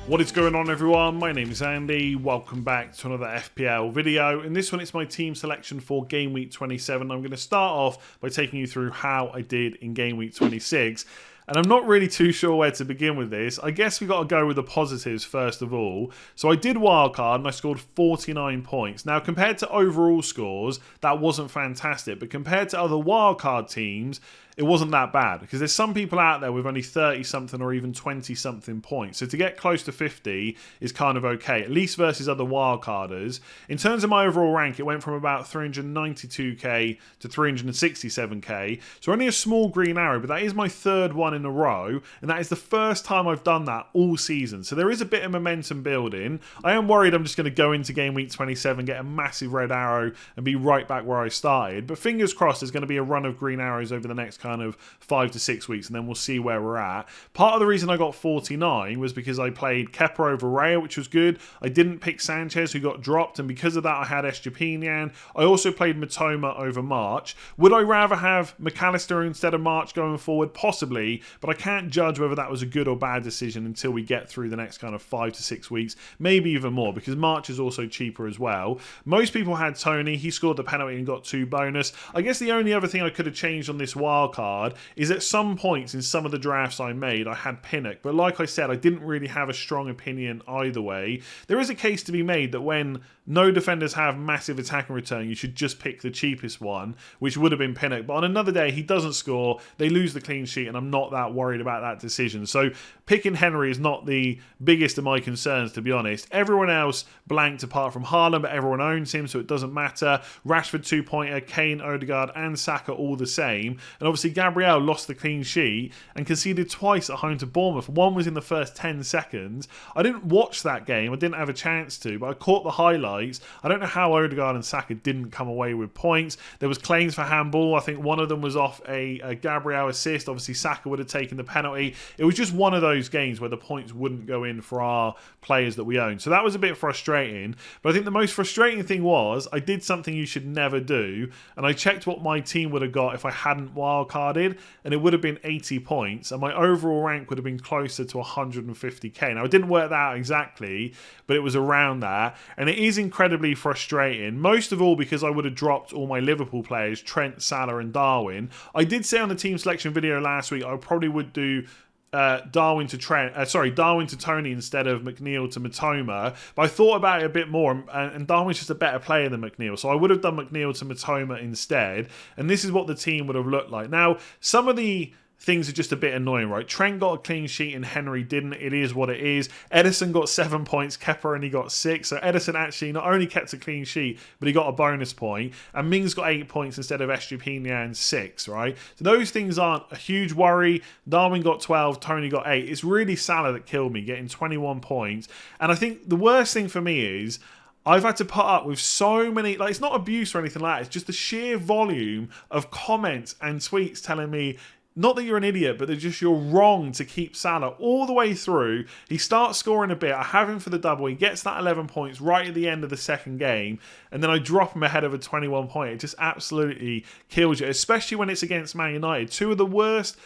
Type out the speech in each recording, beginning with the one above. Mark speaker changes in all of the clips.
Speaker 1: What is going on, everyone? My name is Andy. Welcome back to another FPL video. In this one, it's my team selection for Game Week 27. I'm going to start off by taking you through how I did in Game Week 26. And I'm not really too sure where to begin with this. I guess we got to go with the positives first of all. So I did wildcard and I scored 49 points. Now, compared to overall scores, that wasn't fantastic. But compared to other wildcard teams, it wasn't that bad, because there's some people out there with only 30-something or even 20-something points. So to get close to 50 is kind of okay, at least versus other wildcarders. In terms of my overall rank, it went from about 392k to 367k. So only a small green arrow, but that is my third one in a row, and that is the first time I've done that all season. So there is a bit of momentum building. I am worried I'm just going to go into Game Week 27, get a massive red arrow, and be right back where I started. But fingers crossed there's going to be a run of green arrows over the next kind of 5 to 6 weeks, and then we'll see where we're at. Part of the reason I got 49 was because I played Kepa over Raya, which was good. I didn't pick Sanchez, who got dropped, and because of that I had Estepinian. I also played Matoma over March. Would I rather have McAllister instead of March going forward? Possibly, but I can't judge whether that was a good or bad decision until we get through the next kind of 5 to 6 weeks, maybe even more, because March is also cheaper as well. Most people had Tony. He scored the penalty and got 2 bonus. I guess the only other thing I could have changed on this wild card is at some points in some of the drafts I made, I had Pinnock, but like I said, I didn't really have a strong opinion either way. There is a case to be made that when no defenders have massive attack and return, you should just pick the cheapest one, which would have been Pinnock. But on another day, he doesn't score, they lose the clean sheet, and I'm not that worried about that decision. So picking Henry is not the biggest of my concerns, to be honest. Everyone else blanked apart from Haaland, but everyone owns him, so it doesn't matter. Rashford 2-pointer, Kane, Odegaard, and Saka all the same. And obviously Gabriel lost the clean sheet and conceded twice at home to Bournemouth. One was in the first 10 seconds. I didn't watch that game, I didn't have a chance to, but I caught the highlights. I don't know how Odegaard and Saka didn't come away with points. There was claims for handball. I think one of them was off a Gabriel assist. Obviously Saka would have taken the penalty. It was just one of those games where the points wouldn't go in for our players that we own. So that was a bit frustrating. But I think the most frustrating thing was I did something you should never do, and I checked what my team would have got if I hadn't wildcarded, and it would have been 80 points, and my overall rank would have been closer to 150k. Now, I didn't work that out exactly, but it was around that, and it is incredibly frustrating, most of all because I would have dropped all my Liverpool players, Trent, Salah, and Darwin. I did say on the team selection video last week I probably would do Darwin to Tony instead of McNeil to Matoma, but I thought about it a bit more, and Darwin's just a better player than McNeil, so I would have done McNeil to Matoma instead, and this is what the team would have looked like. Now, some of the things are just a bit annoying, right? Trent got a clean sheet and Henry didn't. It is what it is. Ederson got 7 points. Kepa only got 6. So Ederson actually not only kept a clean sheet, but he got a bonus point. And Mings got 8 points instead of Estepinian 6, right? So those things aren't a huge worry. Darwin got 12. Tony got 8. It's really Salah that killed me, getting 21 points. And I think the worst thing for me is I've had to put up with so many, like, it's not abuse or anything like that. It's just the sheer volume of comments and tweets telling me, not that you're an idiot, but you're wrong to keep Salah all the way through. He starts scoring a bit. I have him for the double. He gets that 11 points right at the end of the second game. And then I drop him ahead of a 21 point. It just absolutely kills you, especially when it's against Man United. Two of the worst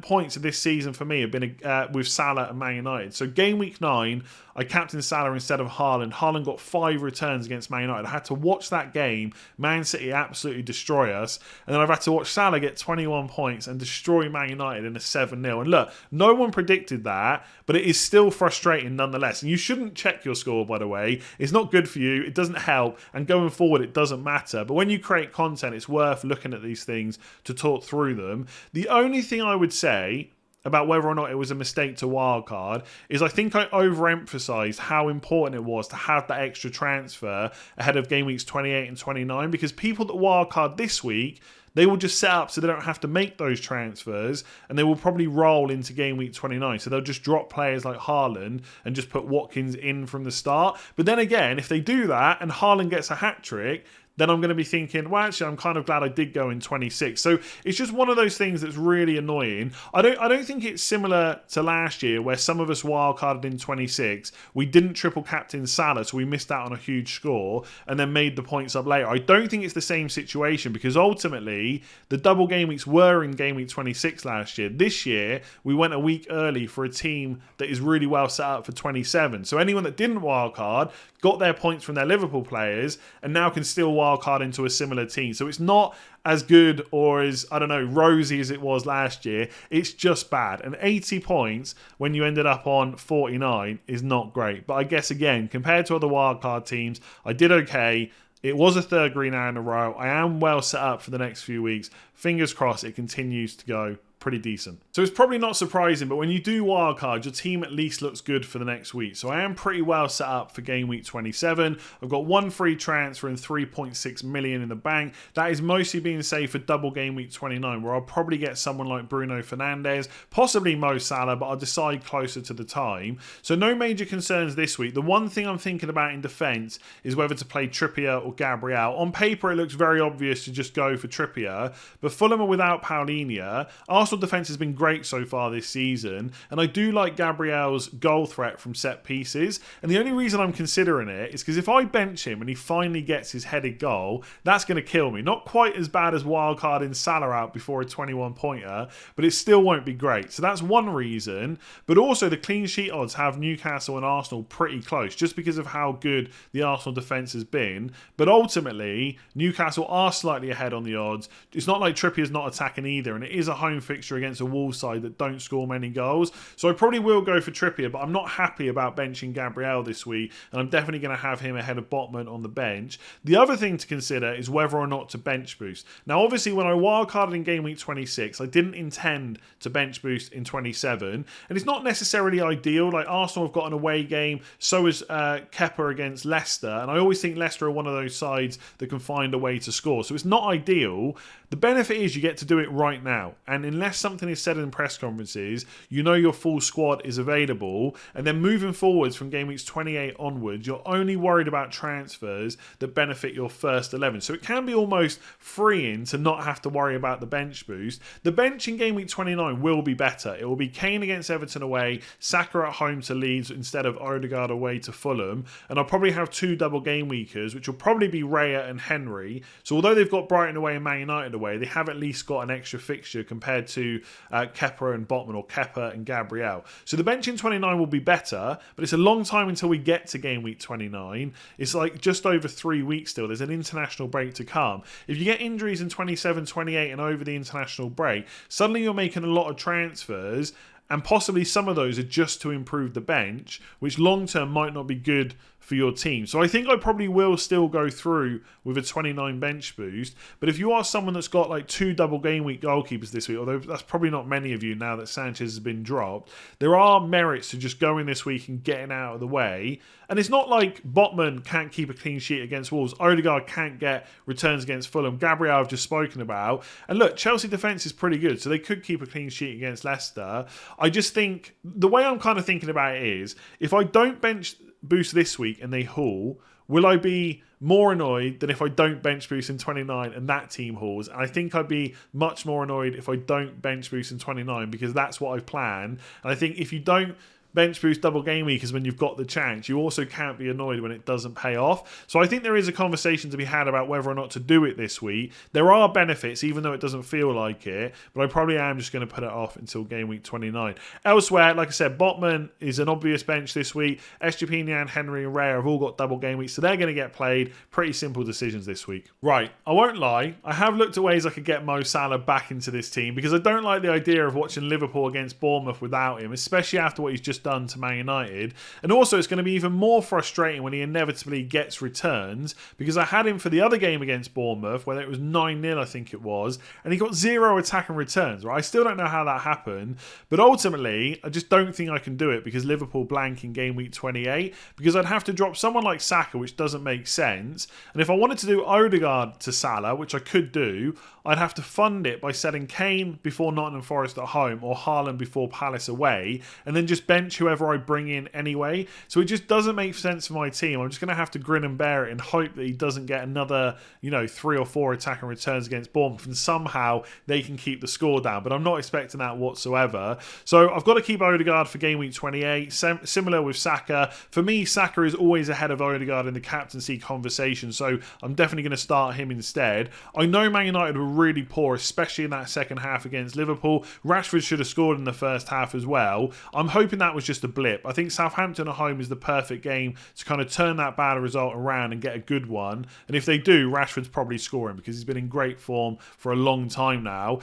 Speaker 1: points of this season for me have been with Salah and Man United. So Game Week 9, I captained Salah instead of Haaland. Haaland got 5 returns against Man United. I had to watch that game. Man City absolutely destroy us. And then I've had to watch Salah get 21 points and destroy Man United in a 7-0. And look, no one predicted that, but it is still frustrating nonetheless. And you shouldn't check your score, by the way. It's not good for you. It doesn't help. And going forward, it doesn't matter. But when you create content, it's worth looking at these things to talk through them. The only thing I would say about whether or not it was a mistake to wildcard is I think I overemphasised how important it was to have that extra transfer ahead of game weeks 28 and 29, because people that wildcard this week, they will just set up so they don't have to make those transfers, and they will probably roll into game week 29. So they'll just drop players like Haaland and just put Watkins in from the start. But then again, if they do that and Haaland gets a hat-trick, then I'm going to be thinking, well, actually, I'm kind of glad I did go in 26. So it's just one of those things that's really annoying. I don't think it's similar to last year where some of us wildcarded in 26. We didn't triple captain Salah, so we missed out on a huge score and then made the points up later. I don't think it's the same situation because ultimately the double game weeks were in game week 26 last year. This year, we went a week early for a team that is really well set up for 27. So anyone that didn't wildcard got their points from their Liverpool players and now can still wildcard into a similar team. So it's not as good or as, I don't know, rosy as it was last year. It's just bad. And 80 points when you ended up on 49 is not great. But I guess, again, compared to other wildcard teams, I did okay. It was a third green hour in a row. I am well set up for the next few weeks. Fingers crossed it continues to go pretty decent. So it's probably not surprising, but when you do wildcard, your team at least looks good for the next week. So I am pretty well set up for game week 27. I've got one free transfer and 3.6 million in the bank. That is mostly being saved for double game week 29, where I'll probably get someone like Bruno Fernandes, possibly Mo Salah, but I'll decide closer to the time. So no major concerns this week. The one thing I'm thinking about in defence is whether to play Trippier or Gabriel. On paper, it looks very obvious to just go for Trippier, but Fulham are without Paulinho. Arsenal defence has been great so far this season, and I do like Gabriel's goal threat from set pieces, and the only reason I'm considering it is because if I bench him and he finally gets his headed goal, that's going to kill me. Not quite as bad as wildcarding Salah out before a 21-pointer, but it still won't be great. So that's one reason, but also the clean sheet odds have Newcastle and Arsenal pretty close, just because of how good the Arsenal defence has been, but ultimately, Newcastle are slightly ahead on the odds. It's not like Trippier's not attacking either, and it is a home fixture against a Wolves side that don't score many goals. So I probably will go for Trippier, but I'm not happy about benching Gabriel this week, and I'm definitely going to have him ahead of Botman on the bench. The other thing to consider is whether or not to bench boost. Now, obviously, when I wildcarded in game week 26, I didn't intend to bench boost in 27, and it's not necessarily ideal. Like, Arsenal have got an away game, so is Kepa against Leicester, and I always think Leicester are one of those sides that can find a way to score. So it's not ideal. The benefit is you get to do it right now, and unless something is said in press conferences, you know your full squad is available, and then moving forwards from game weeks 28 onwards, you're only worried about transfers that benefit your first 11. So it can be almost freeing to not have to worry about the bench boost. The bench in game week 29 will be better. It will be Kane against Everton away, Saka at home to Leeds instead of Odegaard away to Fulham, and I'll probably have two double game weekers, which will probably be Raya and Henry. So although they've got Brighton away and Man United away, they have at least got an extra fixture compared to Kepa and Botman, or Kepa and Gabriel. So the bench in 29 will be better, but it's a long time until we get to game week 29. It's like just over 3 weeks still. There's an international break to come. If you get injuries in 27, 28 and over the international break, suddenly you're making a lot of transfers, and possibly some of those are just to improve the bench, which long term might not be good for your team. So I think I probably will still go through with a 29 bench boost. But if you are someone that's got like two double game week goalkeepers this week, although that's probably not many of you now that Sanchez has been dropped, there are merits to just going this week and getting out of the way. And it's not like Botman can't keep a clean sheet against Wolves. Odegaard can't get returns against Fulham. Gabriel I've just spoken about. And look, Chelsea defence is pretty good, so they could keep a clean sheet against Leicester. I just think, the way I'm kind of thinking about it is, if I don't bench boost this week and they haul, will I be more annoyed than if I don't bench boost in 29 and that team hauls? And I think I'd be much more annoyed if I don't bench boost in 29, because that's what I've planned. And I think if you don't bench boost double game week is when you've got the chance, you also can't be annoyed when it doesn't pay off. So I think there is a conversation to be had about whether or not to do it this week. There are benefits, even though it doesn't feel like it, but I probably am just going to put it off until game week 29. Elsewhere, like I said, Botman is an obvious bench this week. Estupinian, Henry and Raya have all got double game weeks, so they're going to get played. Pretty simple decisions this week. Right, I won't lie, I have looked at ways I could get Mo Salah back into this team, because I don't like the idea of watching Liverpool against Bournemouth without him, especially after what he's just done to Man United. And also it's going to be even more frustrating when he inevitably gets returns, because I had him for the other game against Bournemouth where it was 9-0 I think it was, and he got 0 attack and returns, right? I still don't know how that happened, but ultimately I just don't think I can do it because Liverpool blank in game week 28, because I'd have to drop someone like Saka, which doesn't make sense. And if I wanted to do Odegaard to Salah, which I could do, I'd have to fund it by selling Kane before Nottingham Forest at home or Haaland before Palace away, and then just bench whoever I bring in anyway. So it just doesn't make sense for my team. I'm just going to have to grin and bear it and hope that he doesn't get another, 3 or 4 attacking returns against Bournemouth and somehow they can keep the score down. But I'm not expecting that whatsoever. So I've got to keep Odegaard for game week 28. Similar with Saka. For me, Saka is always ahead of Odegaard in the captaincy conversation, so I'm definitely going to start him instead. I know Man United were really poor, especially in that second half against Liverpool. Rashford should have scored in the first half as well. I'm hoping that was just a blip. I think Southampton at home is the perfect game to kind of turn that bad result around and get a good one. And if they do, Rashford's probably scoring because he's been in great form for a long time now.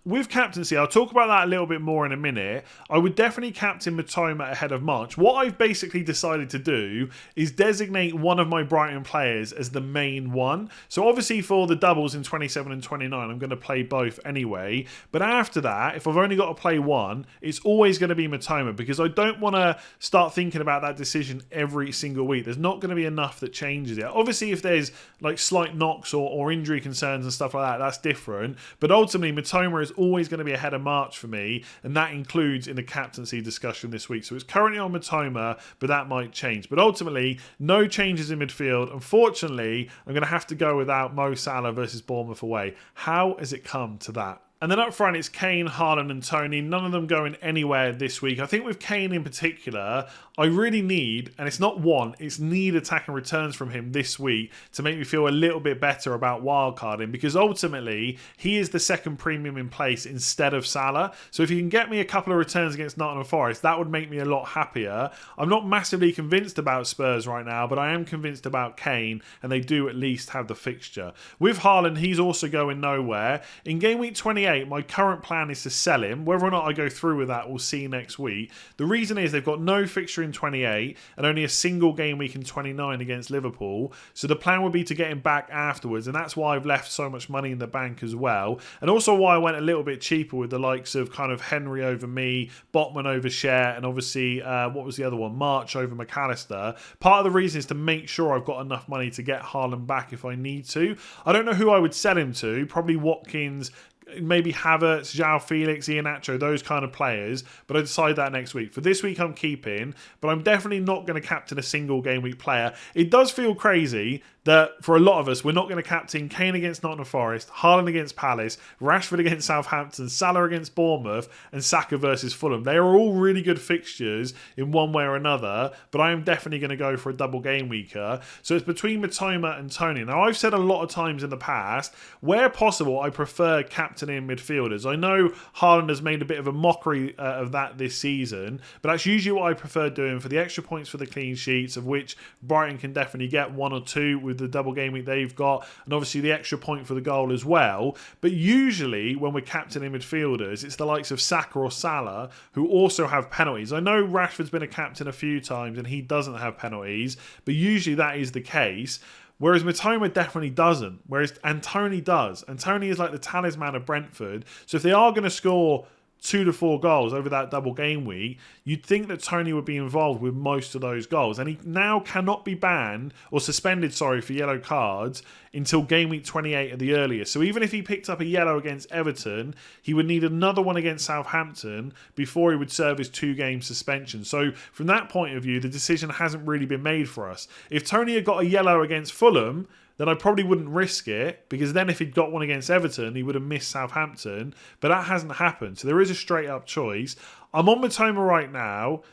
Speaker 1: With captaincy, I'll talk about that a little bit more in a minute. I would definitely captain Matoma ahead of March. What I've basically decided to do is designate one of my Brighton players as the main one. So obviously for the doubles in 27 and 29, I'm going to play both anyway. But after that, if I've only got to play one, it's always going to be Matoma because I don't want to start thinking about that decision every single week. There's not going to be enough that changes it. Obviously, if there's like slight knocks or injury concerns and stuff like that, that's different. But ultimately, Matoma is always going to be ahead of March for me, and that includes in the captaincy discussion this week. So it's currently on Matoma, but that might change. But ultimately, no changes in midfield. Unfortunately, I'm going to have to go without Mo Salah versus Bournemouth away. How has it come to that? And then up front, it's Kane, Haaland and Toney. None of them going anywhere this week. I think with Kane in particular, I really need, and it's not want, it's need attacking returns from him this week to make me feel a little bit better about wildcarding, because ultimately, he is the second premium in place instead of Salah. So if you can get me a couple of returns against Nottingham Forest, that would make me a lot happier. I'm not massively convinced about Spurs right now, but I am convinced about Kane, and they do at least have the fixture. With Haaland, he's also going nowhere. In game week 28, my current plan is to sell him. Whether or not I go through with that, we'll see next week. The reason is they've got no fixture in 28 and only a single game week in 29 against Liverpool. So the plan would be to get him back afterwards, and that's why I've left so much money in the bank as well. And also why I went a little bit cheaper with the likes of kind of Henry over me, Botman over Share, and obviously, what was the other one? March over McAllister. Part of the reason is to make sure I've got enough money to get Haaland back if I need to. I don't know who I would sell him to. Probably Watkins, maybe Havertz, João Felix, Iheanacho, those kind of players, but I decide that next week. For this week, I'm keeping, but I'm definitely not going to captain a single game week player. It does feel crazy that for a lot of us, we're not going to captain Kane against Nottingham Forest, Haaland against Palace, Rashford against Southampton, Salah against Bournemouth, and Saka versus Fulham. They are all really good fixtures in one way or another, but I am definitely going to go for a double game weeker. So it's between Matoma and Toney. Now, I've said a lot of times in the past, where possible, I prefer captaining midfielders. I know Haaland has made a bit of a mockery of that this season, but that's usually what I prefer doing for the extra points for the clean sheets, of which Brighton can definitely get 1 or 2 with the double game week they've got, and obviously the extra point for the goal as well. But usually when we're captaining midfielders, it's the likes of Saka or Salah who also have penalties. I know Rashford's been a captain a few times and he doesn't have penalties, but usually that is the case. Whereas Matoma definitely doesn't. And Toney does. And Toney is like the talisman of Brentford. So if they are going to score 2 to 4 goals over that double game week, you'd think that Toney would be involved with most of those goals. And he now cannot be banned or suspended, for yellow cards until game week 28 at the earliest. So even if he picked up a yellow against Everton, he would need another one against Southampton before he would serve his 2-game suspension. So from that point of view, the decision hasn't really been made for us. If Toney had got a yellow against Fulham, then I probably wouldn't risk it, because then if he'd got one against Everton, he would have missed Southampton. But that hasn't happened. So there is a straight up choice. I'm on Matoma right now,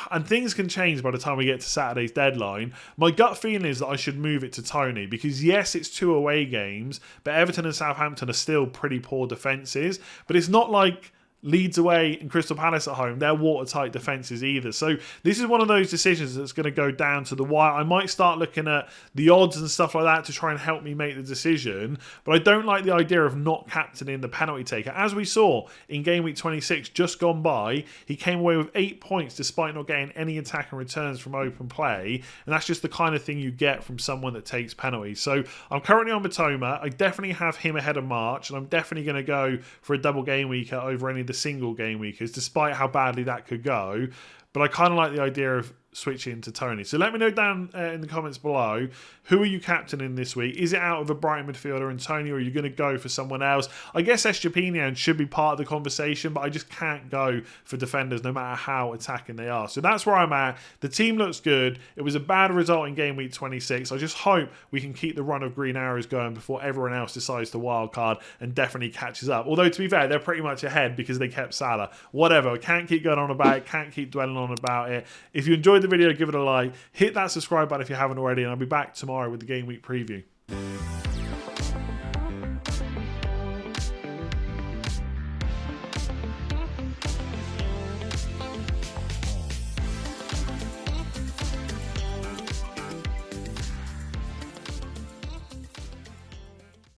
Speaker 1: and things can change by the time we get to Saturday's deadline. My gut feeling is that I should move it to Toney, because yes, it's 2 away games, but Everton and Southampton are still pretty poor defences. But it's not like Leeds away and Crystal Palace at home, they're watertight defences either. So this is one of those decisions that's going to go down to the wire. I might start looking at the odds and stuff like that to try and help me make the decision, but I don't like the idea of not captaining the penalty taker. As we saw in game week 26 just gone by, he came away with 8 points despite not getting any attacking returns from open play, and that's just the kind of thing you get from someone that takes penalties. So I'm currently on Matoma. I definitely have him ahead of March, and I'm definitely going to go for a double game weeker over any of the single game weekers, despite how badly that could go. but I kind of like the idea of switching to Tony. So let me know down in the comments below, who are you captaining this week? Is it out of a Brighton midfielder and Tony, or are you going to go for someone else? I guess Estepinian should be part of the conversation, but I just can't go for defenders no matter how attacking they are. So that's where I'm at. The team looks good. It was a bad result in game week 26. I just hope we can keep the run of green arrows going before everyone else decides to wildcard and definitely catches up. Although, to be fair, they're pretty much ahead because they kept Salah. Whatever. I can't keep going on about it. Can't keep dwelling on about it. If you enjoyed the video, give it a like. Hit that subscribe button if you haven't already, and I'll be back tomorrow with the game week preview.